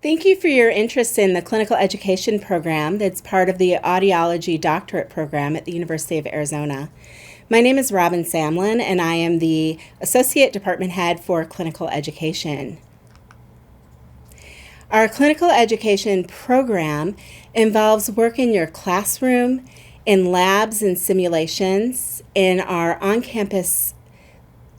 Thank you for your interest in the clinical education program that's part of the audiology doctorate program at the University of Arizona. My name is Robin Samlin, and I am the Associate Department Head for Clinical Education. Our clinical education program involves work in your classroom, in labs and simulations, in our on-campus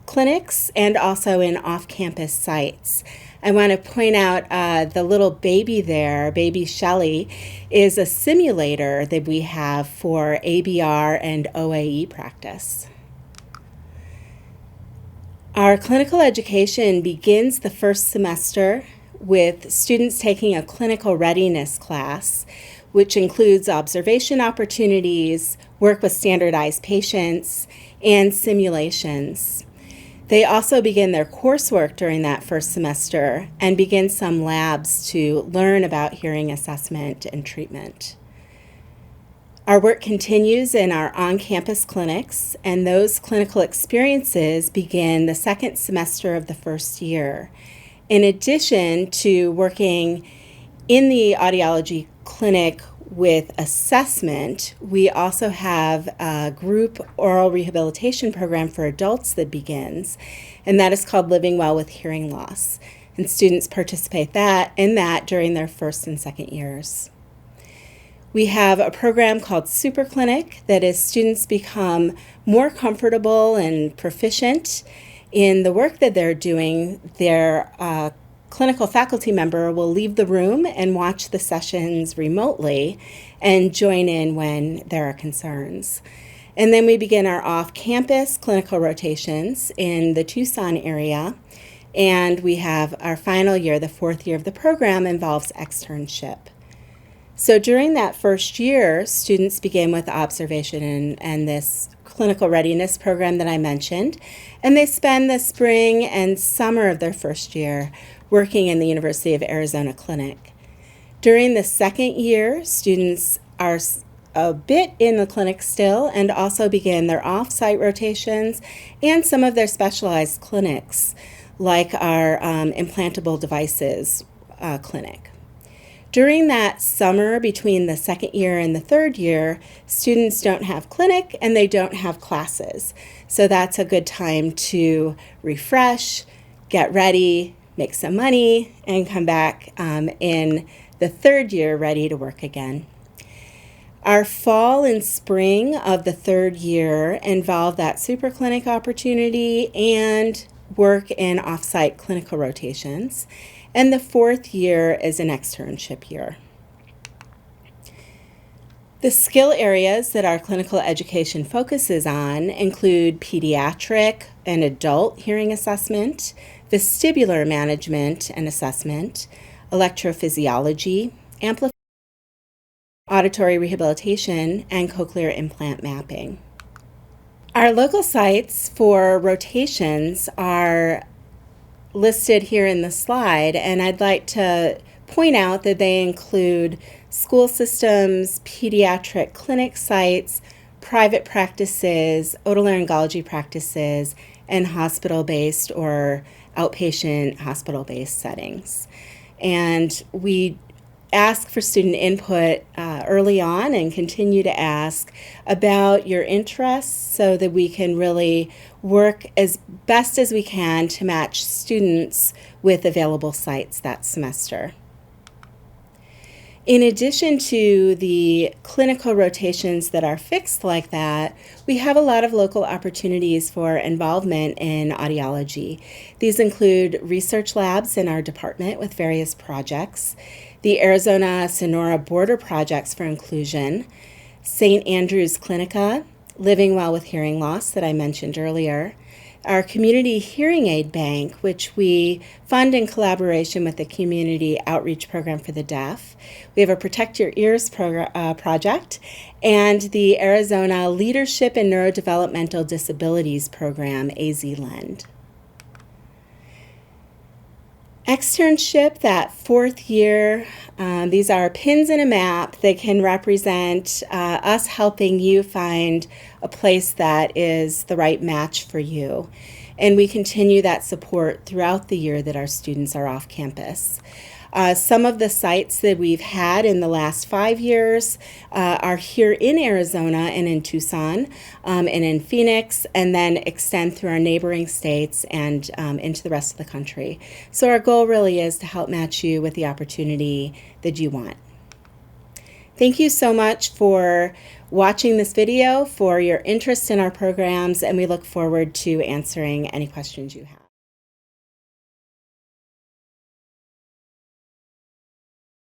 clinics, and also in off-campus sites. I want to point out the little baby there, baby Shelly, is a simulator that we have for ABR and OAE practice. Our clinical education begins the first semester with students taking a clinical readiness class, which includes observation opportunities, work with standardized patients, and simulations. They also begin their coursework during that first semester and begin some labs to learn about hearing assessment and treatment. Our work continues in our on-campus clinics, and those clinical experiences begin the second semester of the first year. In addition to working in the audiology clinic with assessment, we also have a group oral rehabilitation program for adults that begins, and that is called Living Well with Hearing Loss. And students participate in that during their first and second years. We have a program called Super Clinic that as students become more comfortable and proficient in the work that they're doing, their clinical faculty member will leave the room and watch the sessions remotely and join in when there are concerns. And then we begin our off-campus clinical rotations in the Tucson area, and we have our final year, the fourth year of the program, involves externship. So during that first year, students begin with observation and this clinical readiness program that I mentioned, and they spend the spring and summer of their first year working in the University of Arizona clinic. During the second year, students are a bit in the clinic still and also begin their off-site rotations and some of their specialized clinics, like our implantable devices clinic. During that summer between the second year and the third year, students don't have clinic and they don't have classes. So that's a good time to refresh, get ready, make some money, and come back in the third year ready to work again. Our fall and spring of the third year involve that super clinic opportunity and work in off-site clinical rotations. And the fourth year is an externship year. The skill areas that our clinical education focuses on include pediatric and adult hearing assessment, vestibular management and assessment, electrophysiology, amplification, auditory rehabilitation, and cochlear implant mapping. Our local sites for rotations are listed here in the slide, and I'd like to point out that they include school systems, pediatric clinic sites, private practices, otolaryngology practices, and hospital-based or outpatient hospital-based settings. And we ask for student input early on and continue to ask about your interests so that we can really work as best as we can to match students with available sites that semester. In addition to the clinical rotations that are fixed like that, we have a lot of local opportunities for involvement in audiology. These include research labs in our department with various projects, the Arizona-Sonora Border Projects for Inclusion, St. Andrew's Clinica, Living Well with Hearing Loss that I mentioned earlier, our Community Hearing Aid Bank, which we fund in collaboration with the Community Outreach Program for the Deaf. We have a Protect Your Ears project, and the Arizona Leadership in Neurodevelopmental Disabilities Program, AZ-LEND. Externship, that fourth year, these are pins in a map that can represent us helping you find a place that is the right match for you. and we continue that support throughout the year that our students are off campus. Some of the sites that we've had in the last 5 years are here in Arizona and in Tucson and in Phoenix, and then extend through our neighboring states and into the rest of the country. So our goal really is to help match you with the opportunity that you want. Thank you so much for watching this video, for your interest in our programs, and we look forward to answering any questions you have.